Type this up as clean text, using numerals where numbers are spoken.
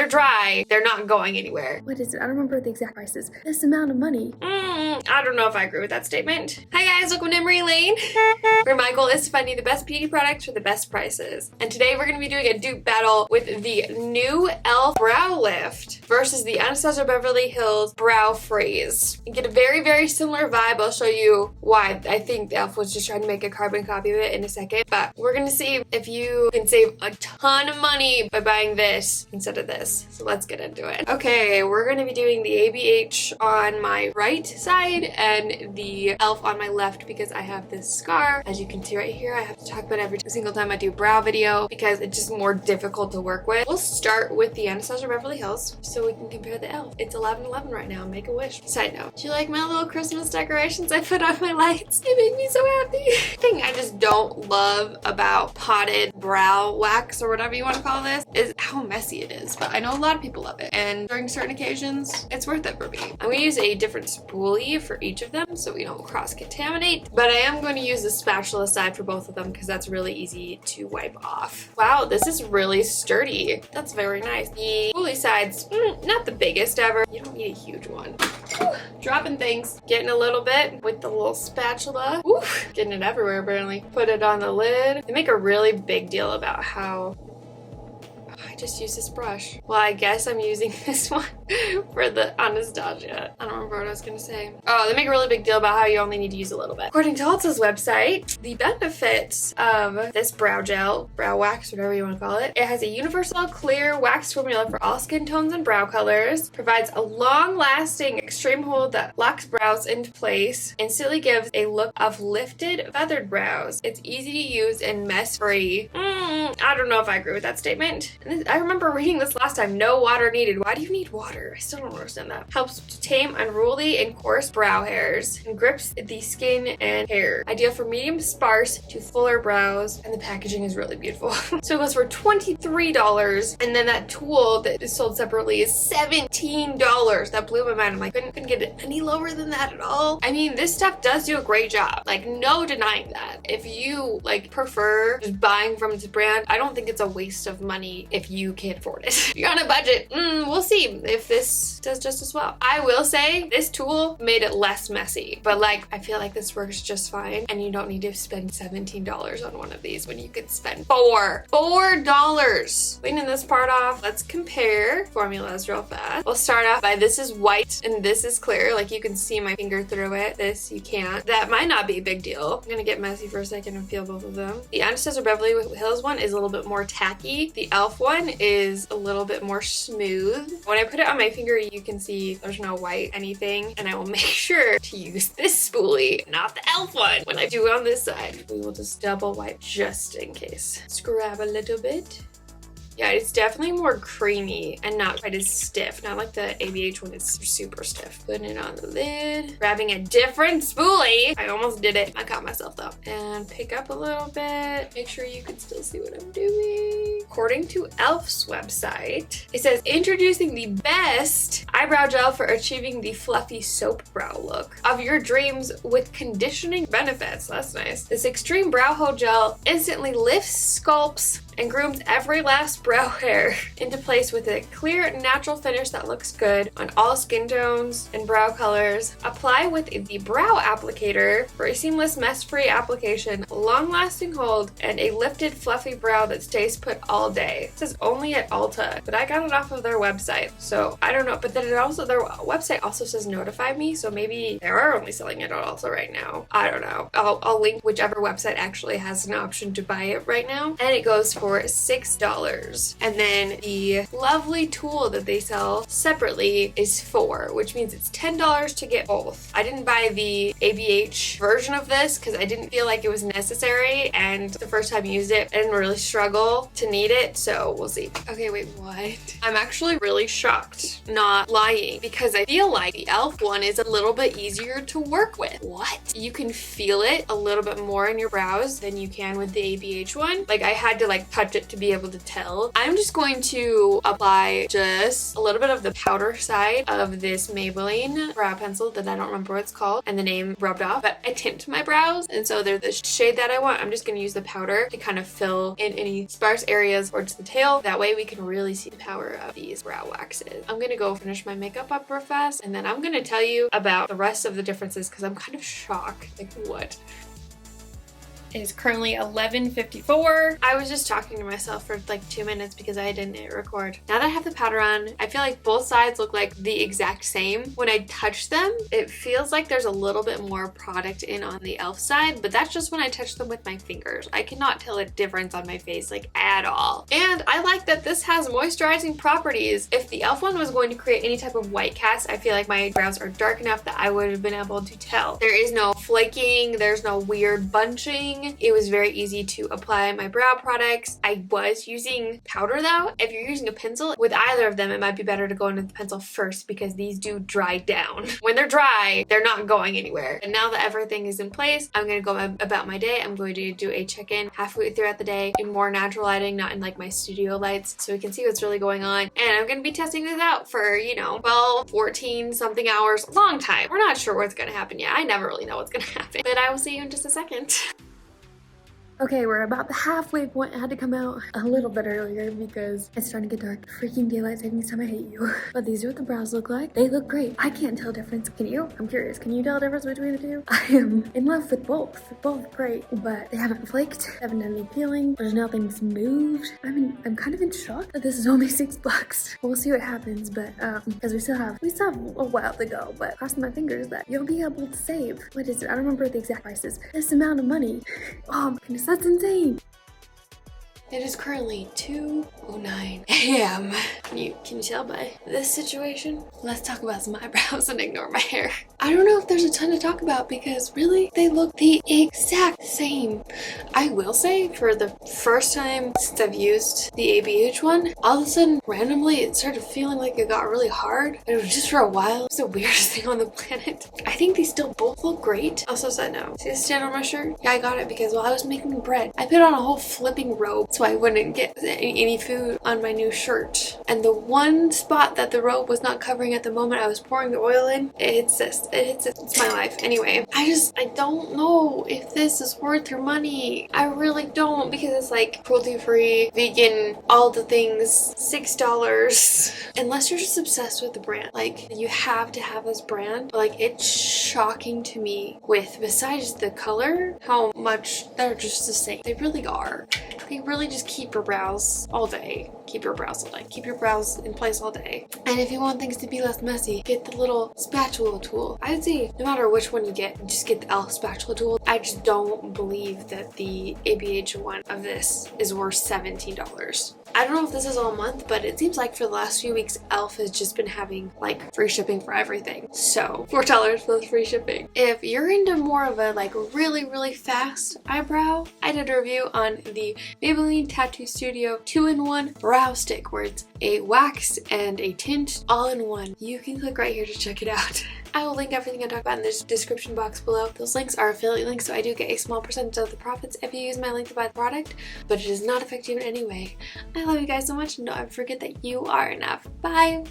they're dry, they're not going anywhere. What is it? I don't remember the exact prices. This amount of money. I don't know if I agree with that statement. Hi guys, welcome to Emery Lane, where my goal is to find you the best beauty products for the best prices. And today we're going to be doing a dupe battle with the new e.l.f. brow lift versus the Anastasia Beverly Hills brow freeze. You get a very, very similar vibe. I'll show you why I think e.l.f. was just trying to make a carbon copy of it in a second. But we're going to see if you can save a ton of money by buying this instead of this. So let's get into it. Okay, we're going to be doing the ABH on my right side and the e.l.f. on my left because I have this scar. As you can see right here, I have to talk about it every single time I do brow video because it's just more difficult to work with. We'll start with the Anastasia Beverly Hills so we can compare the e.l.f. It's 11/11 right now. Make a wish. Side note, do you like my little Christmas decorations I put on my lights? They make me so happy. The thing I just don't love about potted brow wax or whatever you want to call this is how messy it is. But I know a lot of people love it, and during certain occasions, it's worth it for me. I'm going to use a different spoolie for each of them so we don't cross-contaminate, but I am going to use the spatula side for both of them because that's really easy to wipe off. Wow, this is really sturdy. That's very nice. The spoolie side's not the biggest ever. You don't need a huge one. Whew, dropping things. Getting a little bit with the little spatula. Oof, getting it everywhere apparently. Put it on the lid. They make a really big deal about how I just use this brush. Well, I guess I'm using this one for the Anastasia. I don't remember what I was gonna say. Oh, they make a really big deal about how you only need to use a little bit. According to Ulta's website, the benefits of this brow gel, brow wax, whatever you want to call it, it has a universal clear wax formula for all skin tones and brow colors, provides a long-lasting extreme hold that locks brows into place, instantly gives a look of lifted, feathered brows. It's easy to use and mess-free. I don't know if I agree with that statement. I remember reading this last time. No water needed. Why do you need water? I still don't understand that. Helps to tame unruly and coarse brow hairs and grips the skin and hair. Ideal for medium sparse to fuller brows, and the packaging is really beautiful. So it goes for $23, and then that tool that is sold separately is $17. That blew my mind. I'm like, couldn't get it any lower than that at all. I mean, this stuff does do a great job. Like, no denying that. If you like prefer just buying from this brand, I don't think it's a waste of money if you can't afford it. If you're on a budget, we'll see if this does just as well. I will say this tool made it less messy, but like I feel like this works just fine, and you don't need to spend $17 on one of these when you could spend $4. Cleaning this part off, let's compare formulas real fast. We'll start off by this is white and this is clear. Like you can see my finger through it. This you can't. That might not be a big deal. I'm gonna get messy for a second and feel both of them. The Anastasia Beverly Hills one is a little bit more tacky. The e.l.f. one is a little bit more smooth. When I put it on my finger, you can see there's no white anything, and I will make sure to use this spoolie, not the e.l.f. one, when I do it on this side. We will just double wipe just in case. Scrub a little bit. Yeah, it's definitely more creamy and not quite as stiff. Not like the ABH one is super stiff. Putting it on the lid. Grabbing a different spoolie. I almost did it. I caught myself though. And pick up a little bit. Make sure you can still see what I'm doing. According to e.l.f.'s website, it says, introducing the best eyebrow gel for achieving the fluffy soap brow look of your dreams with conditioning benefits. That's nice. This extreme brow hold gel instantly lifts, sculpts, and grooms every last brow hair into place with a clear, natural finish that looks good on all skin tones and brow colors. Apply with the brow applicator for a seamless, mess-free application, long-lasting hold, and a lifted, fluffy brow that stays put all day. It says only at Ulta, but I got it off of their website, so I don't know. But then their website also says notify me, so maybe they are only selling it at Ulta right now. I don't know. I'll link whichever website actually has an option to buy it right now, and it goes for $6. And then the lovely tool that they sell separately is $4, which means it's $10 to get both. I didn't buy the ABH version of this because I didn't feel like it was necessary, and the first time I used it, I didn't really struggle to need it, so we'll see. Okay, wait, what? I'm actually really shocked, not lying, because I feel like the e.l.f. one is a little bit easier to work with. What? You can feel it a little bit more in your brows than you can with the ABH one. Like I had to like touch it to be able to tell. I'm just going to apply just a little bit of the powder side of this Maybelline brow pencil that I don't remember what it's called and the name rubbed off, but I tint my brows, and so they're the shade that I want. I'm just going to use the powder to kind of fill in any sparse areas towards the tail. That way we can really see the power of these brow waxes. I'm going to go finish my makeup up real fast, and then I'm going to tell you about the rest of the differences because I'm kind of shocked. Like, what? It is currently 11:54. I was just talking to myself for like 2 minutes because I didn't hit record. Now that I have the powder on, I feel like both sides look like the exact same. When I touch them, it feels like there's a little bit more product in on the e.l.f. side, but that's just when I touch them with my fingers. I cannot tell a difference on my face like at all. And I like that this has moisturizing properties. If the e.l.f. one was going to create any type of white cast, I feel like my brows are dark enough that I would have been able to tell. There is no flaking, there's no weird bunching. It was very easy to apply my brow products. I was using powder though. If you're using a pencil, with either of them, it might be better to go into the pencil first because these do dry down. When they're dry, they're not going anywhere. And now that everything is in place, I'm gonna go about my day. I'm going to do a check-in halfway throughout the day in more natural lighting, not in like my studio lights, so we can see what's really going on. And I'm gonna be testing this out for, 12, 14 something hours, long time. We're not sure what's gonna happen yet. I never really know what's gonna happen, but I will see you in just a second. Okay, we're about the halfway point. I had to come out a little bit earlier because it's starting to get dark. Freaking daylight savings time, I hate you. But these are what the brows look like. They look great. I can't tell a difference. Can you? I'm curious. Can you tell a difference between the two? I am in love with both. They're both great, but they haven't flaked. Haven't done any peeling. There's nothing's moved. I'm kind of in shock that this is only $6. We'll see what happens, but because we still have a while to go. But crossing my fingers that you'll be able to save. What is it? I don't remember the exact prices. This amount of money. Oh my goodness. That's insane. It is currently 2:09 a.m. Can you tell by this situation? Let's talk about some eyebrows and ignore my hair. I don't know if there's a ton to talk about because really they look the exact same. I will say for the first time since I've used the ABH one, all of a sudden randomly it started feeling like it got really hard. And it was just for a while. It was the weirdest thing on the planet. I think these still both look great. Also side note, see the stand on my shirt? Yeah, I got it because while I was making bread, I put on a whole flipping robe so I wouldn't get any food on my new shirt. And the one spot that the robe was not covering at the moment I was pouring the oil in, it hits this. It's my life. Anyway, I don't know if this is worth your money. I really don't, because it's like cruelty-free, vegan, all the things, $6. Unless you're just obsessed with the brand. Like, you have to have this brand. Like, it's shocking to me with, besides the color, how much they're just the same. They really are. They really just keep your brows all day. Keep your brows all day. Keep your brows in place all day. And if you want things to be less messy, get the little spatula tool. I'd say no matter which one you get, just get the e.l.f. spatula tool. I just don't believe that the ABH one of this is worth $17. I don't know if this is all month, but it seems like for the last few weeks, e.l.f. has just been having like free shipping for everything. So $4 plus free shipping. If you're into more of a like really fast eyebrow, I did a review on the Maybelline Tattoo Studio 2-in-1 brow stick where it's a wax and a tint all in one. You can click right here to check it out. I will link everything I talk about in the description box below. Those links are affiliate links, so I do get a small percentage of the profits if you use my link to buy the product, but it does not affect you in any way. I love you guys so much, and don't ever forget that you are enough. Bye!